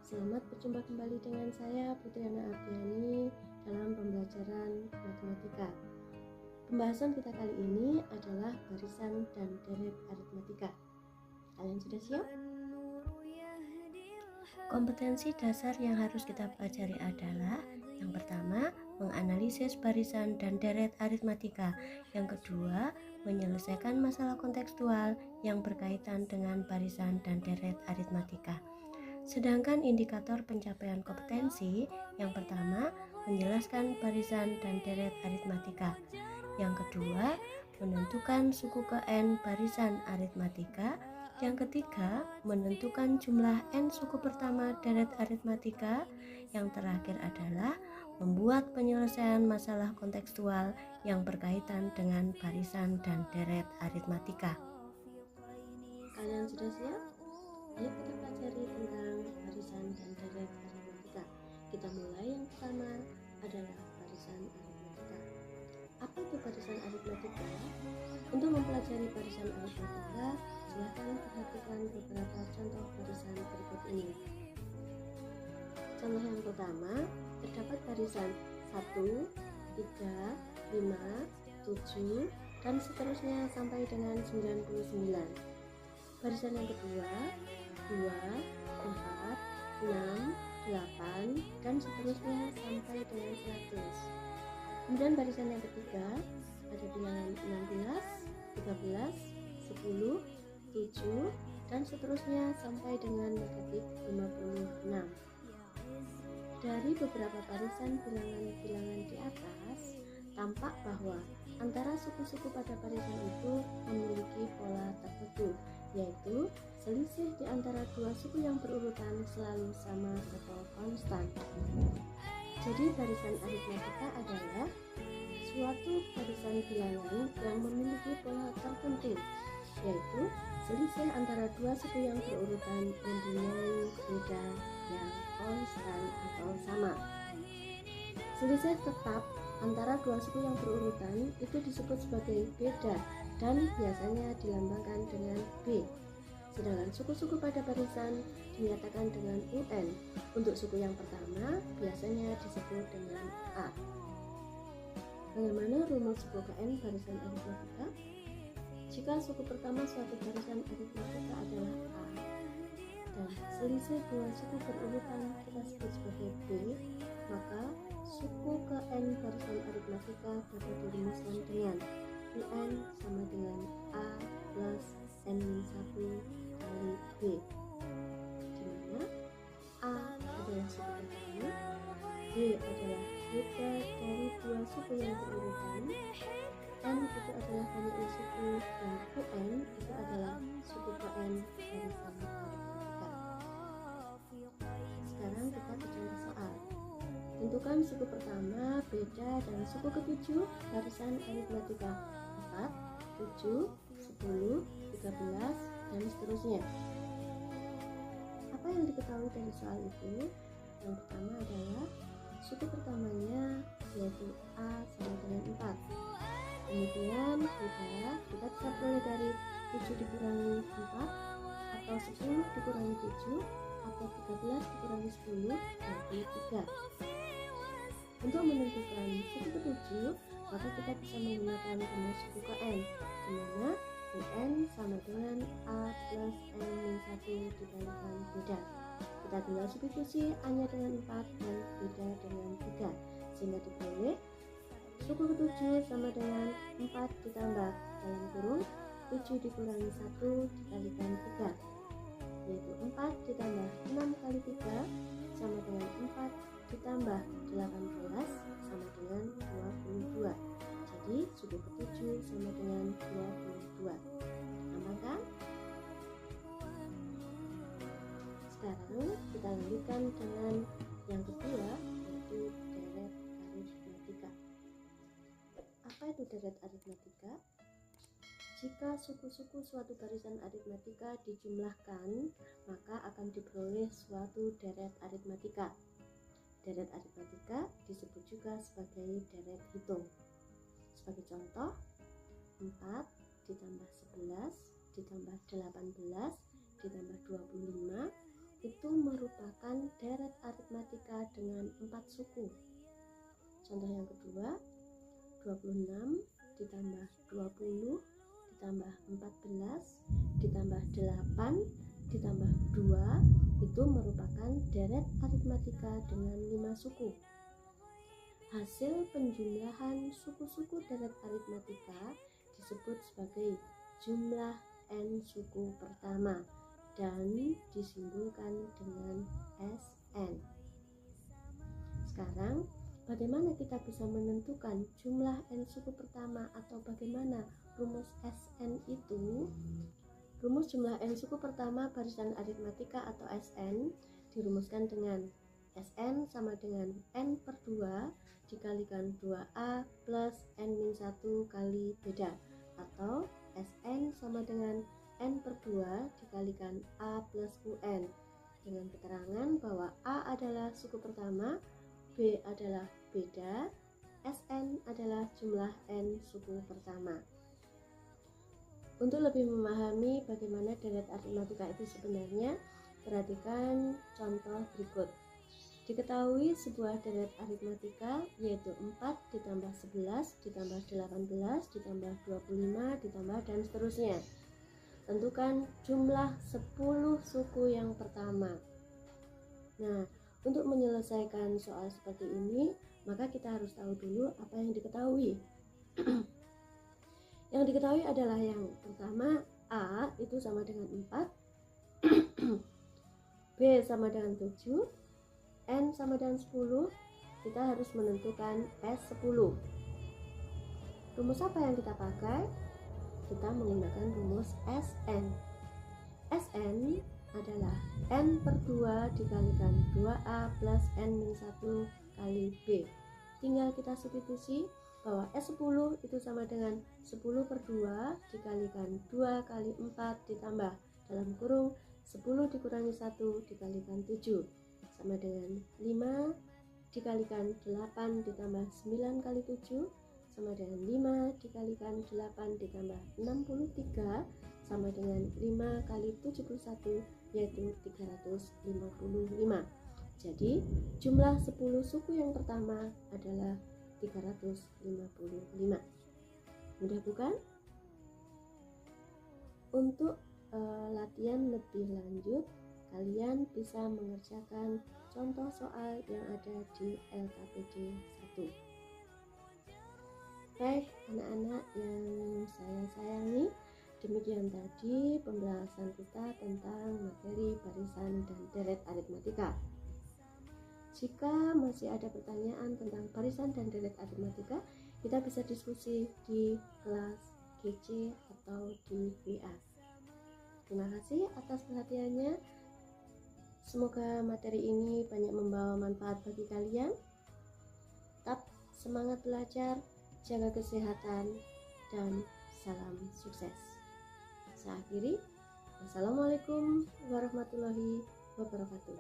Selamat berjumpa kembali dengan saya Putriana Ardiani dalam pembelajaran matematika. Pembahasan kita kali ini adalah barisan dan deret aritmatika. Kalian sudah siap? Kompetensi dasar yang harus kita pelajari adalah yang pertama, menganalisis barisan dan deret aritmatika. Yang kedua, menyelesaikan masalah kontekstual yang berkaitan dengan barisan dan deret aritmatika. Sedangkan indikator pencapaian kompetensi yang pertama, menjelaskan barisan dan deret aritmatika. Yang kedua, menentukan suku ke n barisan aritmatika. Yang ketiga, menentukan jumlah n suku pertama deret aritmatika. Yang terakhir adalah membuat penyelesaian masalah kontekstual yang berkaitan dengan barisan dan deret aritmatika. Kalian sudah siap? Ayo kita pelajari tentang barisan dan deret aritmatika. Kita mulai, yang pertama adalah barisan aritmatika. Apa itu barisan aritmatika? Untuk mempelajari barisan aritmatika, silakan perhatikan beberapa contoh barisan berikut ini. Contoh yang pertama, terdapat barisan 1, 3, 5, 7, dan seterusnya sampai dengan 99. Barisan yang kedua, 2, 4, 6, 8, dan seterusnya sampai dengan 100. Kemudian barisan yang ketiga ada bilangan 16, 13, 10, 7, dan seterusnya sampai dengan negatif 56. Dari beberapa barisan bilangan-bilangan di atas, tampak bahwa antara suku-suku pada barisan itu memiliki pola tertentu, yaitu selisih di antara dua suku yang berurutan selalu sama atau konstan. Jadi barisan aritmatika adalah suatu barisan bilangan yang memiliki pola tertentu, yaitu selisih antara dua suku yang berurutan mempunyai beda yang konstan atau sama. Selisih tetap antara dua suku yang berurutan itu disebut sebagai beda dan biasanya dilambangkan dengan B. Sedangkan suku-suku pada barisan dinyatakan dengan UN. Untuk suku yang pertama biasanya disebut dengan A. Bagaimana rumus suku ke n barisan aritmatika? Jika suku pertama suatu barisan aritmatika adalah A dan selisih dua suku berurutan kita sebut sebagai B, maka suku ke n barisan aritmatika dapat dirumuskan dengan UN sama dengan A plus N-1 kali B, dimana A adalah suku pertama, B adalah beda dari dua suku yang berurutan, N itu adalah banyaknya suku, dan UN itu adalah suku ke n barisan aritmatika. Sekarang kita ke contoh soal. Tentukan suku pertama, beda, dan suku ketujuh barisan aritmatika 4, 7, 10, 13, dan seterusnya. Apa yang diketahui dari soal itu? Yang pertama adalah suku pertamanya yaitu A sama dengan 4. Kemudian kita bisa peroleh dari 7 dikurangi 4 atau 10 dikurangi 7 atau 13 dikurangi 10 yaitu 3. Untuk menentukan suku ketujuh, maka kita bisa menggunakan rumus suku ke n, di mana UN sama dengan A plus N-1 dikalikan beda. Kita tinggal substitusi A-nya dengan 4 dan beda dengan 3, sehingga diperoleh suku ketujuh sama dengan 4 ditambah dalam kurung 7 dikurangi 1 dikalikan 3, yaitu 4 ditambah 6 kali 3 sama dengan 4 ditambah 18 sama dengan 22. Jadi suku ketujuh sama dengan 22. Gampang kan? Sekarang kita lanjutkan dengan yang kedua, yaitu deret aritmatika. Apa itu deret aritmatika? Jika suku-suku suatu barisan aritmatika dijumlahkan, maka akan diperoleh suatu deret aritmatika. Deret aritmatika disebut juga sebagai deret hitung. Sebagai contoh, 4 ditambah 11 ditambah 18 ditambah 25 itu merupakan deret aritmatika dengan 4 suku. Contoh yang kedua, 26 ditambah 20 ditambah 14 ditambah 8 ditambah 2 itu merupakan deret aritmatika dengan 5 suku. Hasil penjumlahan suku-suku deret aritmatika disebut sebagai jumlah n suku pertama dan disimbolkan dengan Sn. Sekarang, bagaimana kita bisa menentukan jumlah n suku pertama atau bagaimana rumus Sn itu? Rumus jumlah n suku pertama barisan aritmatika atau Sn dirumuskan dengan Sn sama dengan n per 2 dikalikan 2a plus n-1 kali beda, atau Sn sama dengan n per 2 dikalikan a plus un, dengan keterangan bahwa a adalah suku pertama, b adalah beda, Sn adalah jumlah n suku pertama. Untuk lebih memahami bagaimana deret aritmatika itu sebenarnya, perhatikan contoh berikut. Diketahui sebuah deret aritmatika yaitu 4 ditambah 11 ditambah 18 ditambah 25 ditambah dan seterusnya. Tentukan jumlah 10 suku yang pertama. Nah, untuk menyelesaikan soal seperti ini, maka kita harus tahu dulu apa yang diketahui. Yang diketahui adalah yang pertama, A itu sama dengan 4, B sama dengan 7, N sama dengan 10, kita harus menentukan S10. Rumus apa yang kita pakai? Kita menggunakan rumus Sn. Sn adalah n per 2 dikalikan 2a plus n-1 kali b. Tinggal kita substitusi bahwa S10 itu sama dengan 10 per 2 dikalikan 2 kali 4 ditambah dalam kurung 10 dikurangi 1 dikalikan 7 sama dengan 5 dikalikan 8 ditambah 9 kali 7 sama dengan 5 dikalikan 8 ditambah 63 sama dengan 5 kali 71 yaitu 355. Jadi jumlah 10 suku yang pertama adalah 355. Mudah bukan? Untuk latihan lebih lanjut, kalian bisa mengerjakan contoh soal yang ada di LKPD 1. Baik anak-anak yang saya sayangi, demikian tadi pembahasan kita tentang materi barisan dan deret aritmatika. Jika masih ada pertanyaan tentang barisan dan deret aritmatika, kita bisa diskusi di kelas GC atau di WA. Terima kasih atas perhatiannya. Semoga materi ini banyak membawa manfaat bagi kalian. Tetap semangat belajar, jaga kesehatan, dan salam sukses. Saya akhiri. Wassalamualaikum warahmatullahi wabarakatuh.